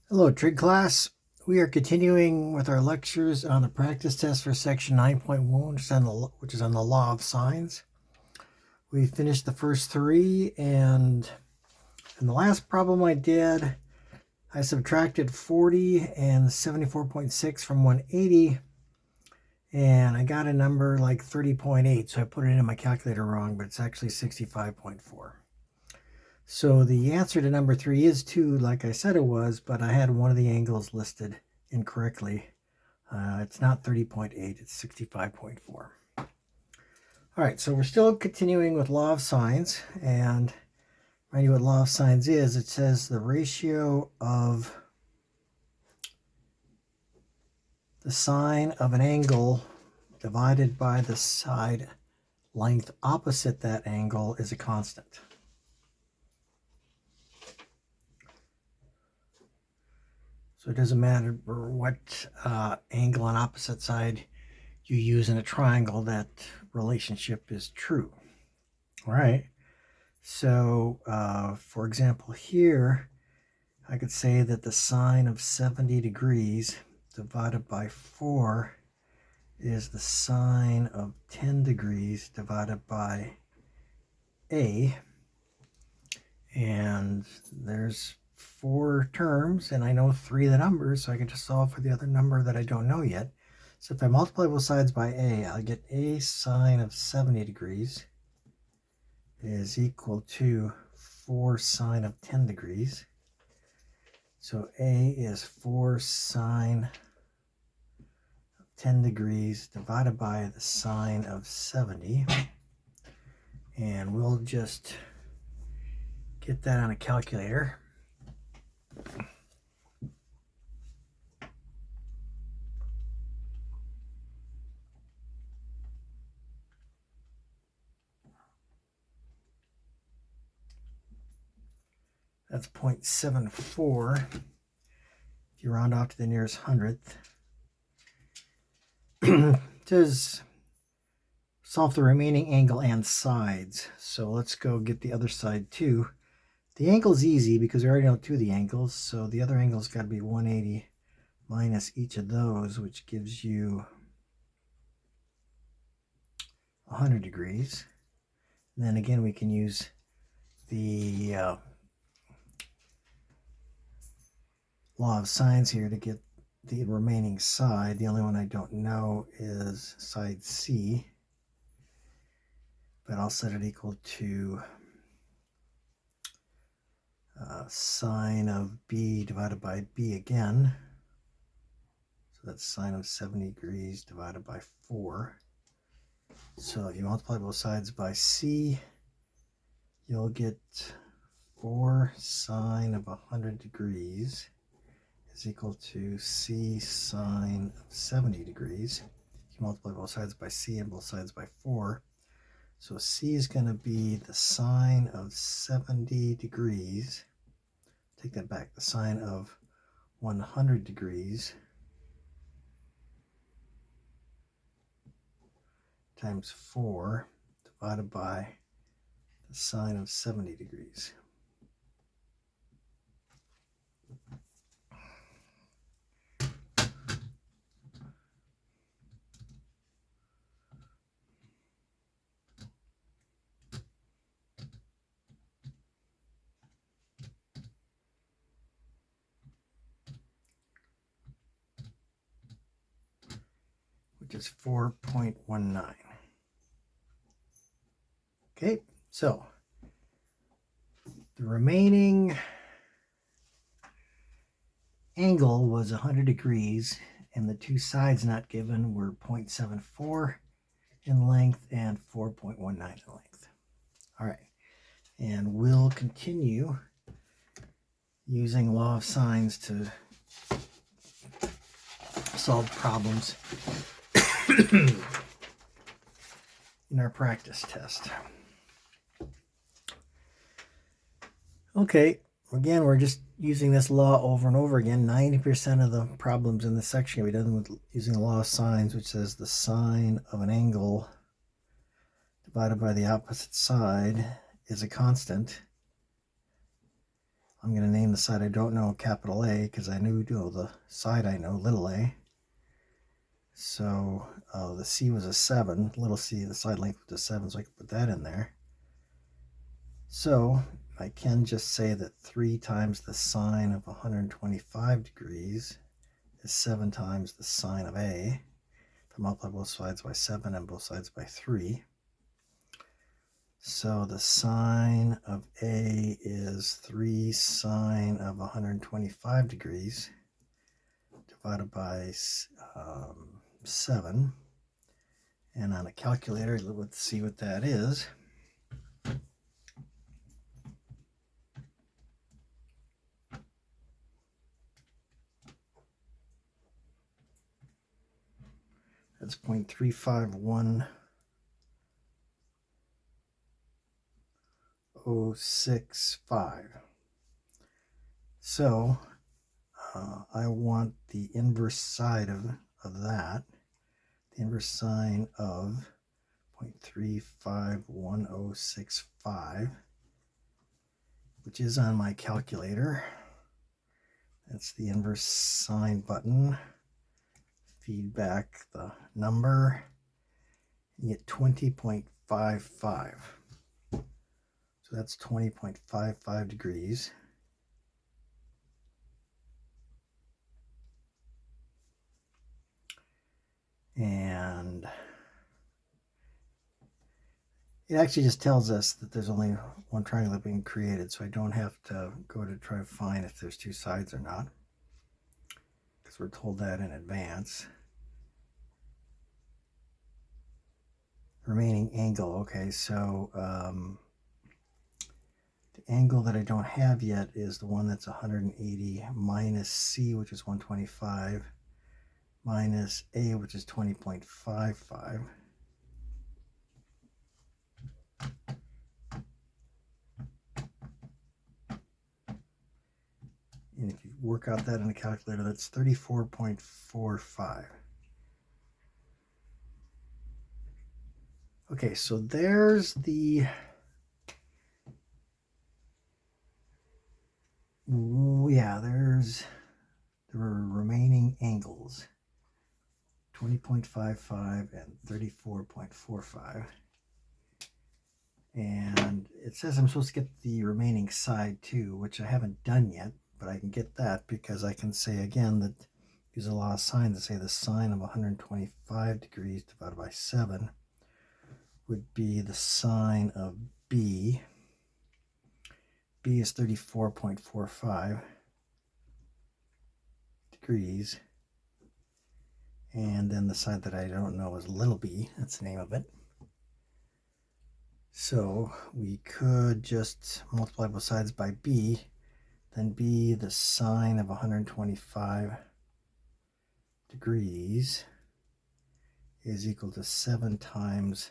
Hello, Trig class. We are continuing with our lectures on the practice test for section 9.1, which is on the law of sines. We finished the first three, and in the last problem I did, I subtracted 40 and 74.6 from 180, and I got a number like 30.8, so I put it in my calculator wrong, but it's actually 65.4. So the answer to number 3 is 2, like I said it was, but I had one of the angles listed incorrectly. It's not 30.8, it's 65.4. All right, so we're still continuing with law of sines, and remind you what law of sines is. It says the ratio of the sine of an angle divided by the side length opposite that angle is a constant. So it doesn't matter what angle on opposite side you use in a triangle, that relationship is true. All right. So, for example, here, I could say that the sine of 70 degrees divided by 4 is the sine of 10 degrees divided by A. And there's 4 terms, and I know 3 of the numbers, so I can just solve for the other number that I don't know yet. So if I multiply both sides by A, I'll get A sine of 70 degrees is equal to 4 sine of 10 degrees. So A is 4 sine of 10 degrees divided by the sine of 70. And we'll just get that on a calculator. That's 0.74. If you round off to the nearest hundredth. It says solve the remaining angle and sides. So let's go get the other side too. The angle's easy because we already know 2 of the angles. So the other angle's got to be 180 minus each of those, which gives you 100 degrees. And then again, we can use the law of sines here to get the remaining side. The only one I don't know is side C, but I'll set it equal to sine of B divided by B again. So that's sine of 70 degrees divided by 4. So if you multiply both sides by C, you'll get 4 sine of 100 degrees is equal to C sine of 70 degrees. You multiply both sides by C and both sides by 4. So C is going to be the sine of 70 degrees. Take that back, the sine of 100 degrees times 4 divided by the sine of 70 degrees. Which is 4.19. Okay, so the remaining angle was 100 degrees, and the 2 sides not given were 0.74 in length and 4.19 in length. All right, and we'll continue using law of sines to solve problems in our practice test. Okay, again, we're just using this law over and over again. 90% of the problems in this section we done with using the law of sines, which says the sine of an angle divided by the opposite side is a constant. I'm going to name the side I don't know capital A because I knew the side I know little a. So the C was a 7, little c, the side length was a 7, so I can put that in there. So I can just say that 3 times the sine of 125 degrees is 7 times the sine of A. If I multiply both sides by 7 and both sides by 3. So the sine of A is 3 sine of 125 degrees divided by 7. And on a calculator, let's see what that is. That's 0.351065. So I want the inverse side of that. The inverse sine of 0.351065, which is on my calculator. That's the inverse sine button. Feed back the number. You get 20.55. So that's 20.55 degrees. And it actually just tells us that there's only one triangle being created, so I don't have to go to try to find if there's 2 sides or not, because we're told that in advance. Remaining angle, okay, so the angle that I don't have yet is the one that's 180 minus C, which is 125, minus A, which is 20.55. And if you work out that in a calculator, that's 34.45. Okay, so there's the there's the remaining angles, 20.55 and 34.45. And it says I'm supposed to get the remaining side too, which I haven't done yet, but I can get that because I can say again that use a law of sine to say the sine of 125 degrees divided by 7 would be the sine of B. B is 34.45 degrees. And then the side that I don't know is little b, that's the name of it. So we could just multiply both sides by b, then b, the sine of 125 degrees, is equal to 7 times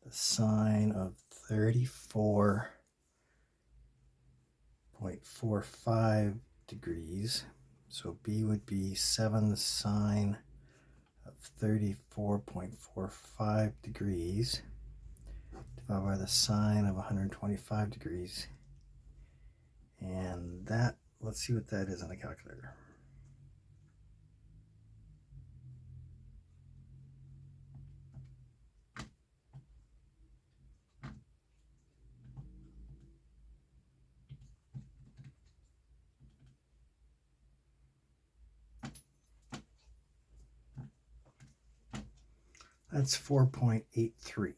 the sine of 34.45 degrees. So b would be 7 sine of 34.45 degrees divided by the sine of 125 degrees. And that, let's see what that is on a calculator. That's 4.83.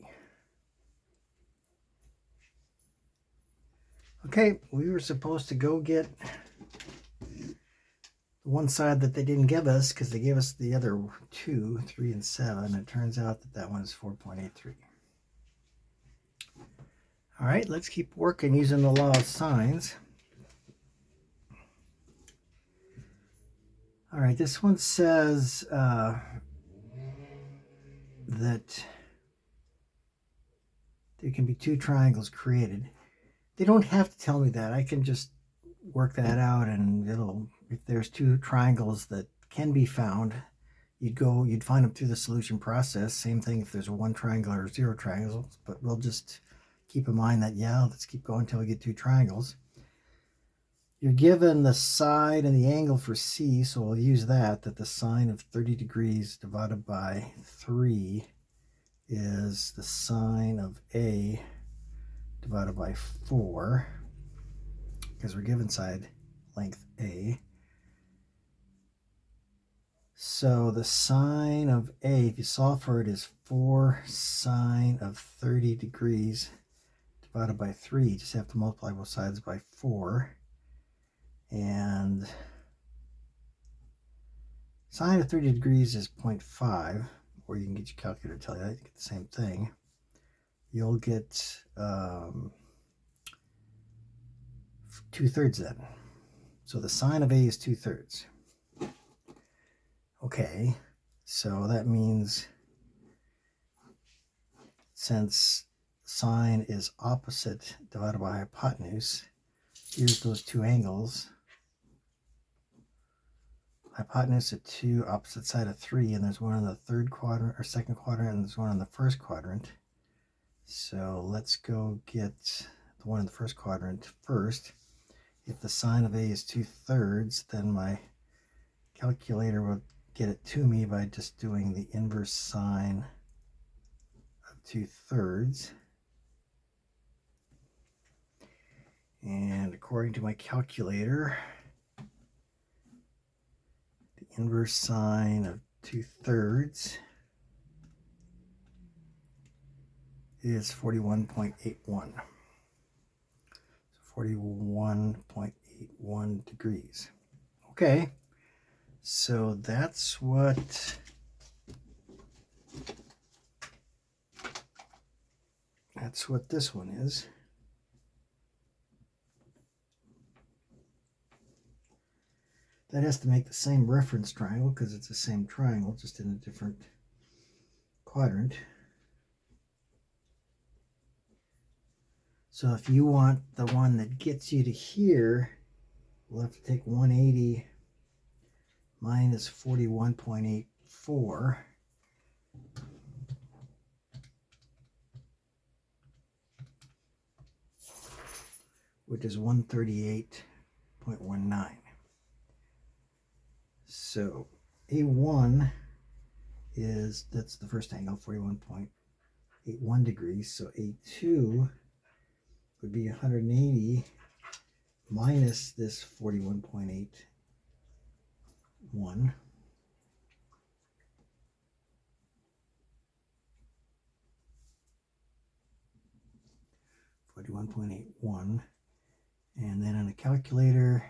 Okay, we were supposed to go get the one side that they didn't give us because they gave us the other 2, 3, and 7. It turns out that that one is 4.83. All right, let's keep working using the law of sines. All right, this one says that there can be 2 triangles created. They don't have to tell me that. I can just work that out, and if there's 2 triangles that can be found, you'd find them through the solution process. Same thing if there's a 1 triangle or 0 triangles, but we'll just keep in mind that, let's keep going until we get 2 triangles. You're given the side and the angle for C, so we'll use that the sine of 30 degrees divided by 3 is the sine of A divided by 4, because we're given side length A. So the sine of A, if you solve for it, is 4 sine of 30 degrees divided by 3. You just have to multiply both sides by 4. And sine of 30 degrees is 0.5, or you can get your calculator to tell you that. You get the same thing. You'll get 2/3 then. So the sine of A is 2/3. Okay, so that means since sine is opposite divided by hypotenuse, here's those two angles. Hypotenuse of 2, opposite side of 3, and there's one in the third quadrant or second quadrant, and there's one in the first quadrant. So let's go get the one in the first quadrant first. If the sine of A is 2/3, then my calculator will get it to me by just doing the inverse sine of 2/3. And according to my calculator, the inverse sine of 2/3 is 41.81. So 41.81 degrees. Okay, so that's what this one is. That has to make the same reference triangle because it's the same triangle, just in a different quadrant. So if you want the one that gets you to here, we'll have to take 180 minus 41.84. Which is 138.19. So A1 is, that's the first angle, 41.81 degrees. So A2 would be 180 minus this 41.81. And then on a calculator,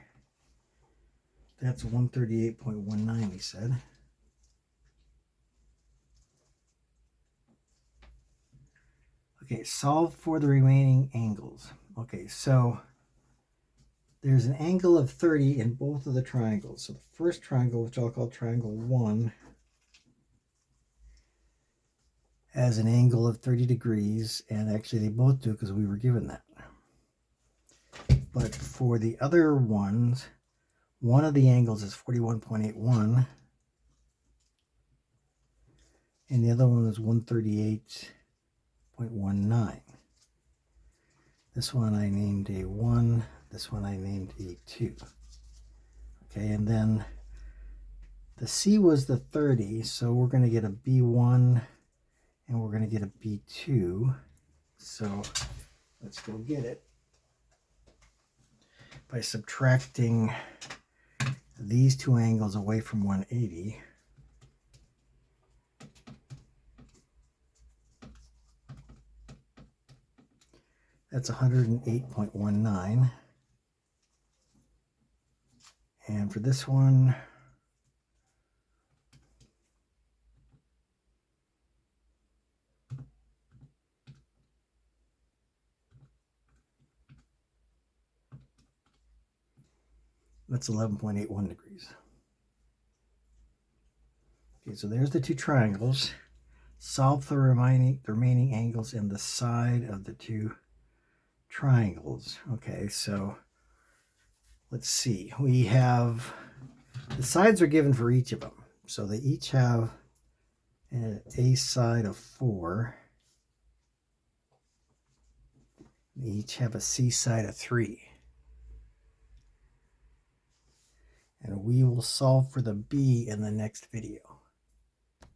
that's 138.19, we said. Okay, solve for the remaining angles. Okay, so there's an angle of 30 in both of the triangles. So the first triangle, which I'll call triangle 1, has an angle of 30 degrees, and actually they both do because we were given that. But for the other ones, one of the angles is 41.81, and the other one is 138.19. This one I named A1, this one I named A2. Okay, and then the C was the 30, so we're going to get a B1 and we're going to get a B2. So let's go get it by subtracting these two angles away from 180. That's 108.19. And for this one, that's 11.81 degrees. Okay, so there's the two triangles. Solve the remaining angles in the side of the two triangles. Okay, so let's see. We have, the sides are given for each of them. So they each have an A side of 4. They each have a C side of 3. and we will solve for the b in the next video.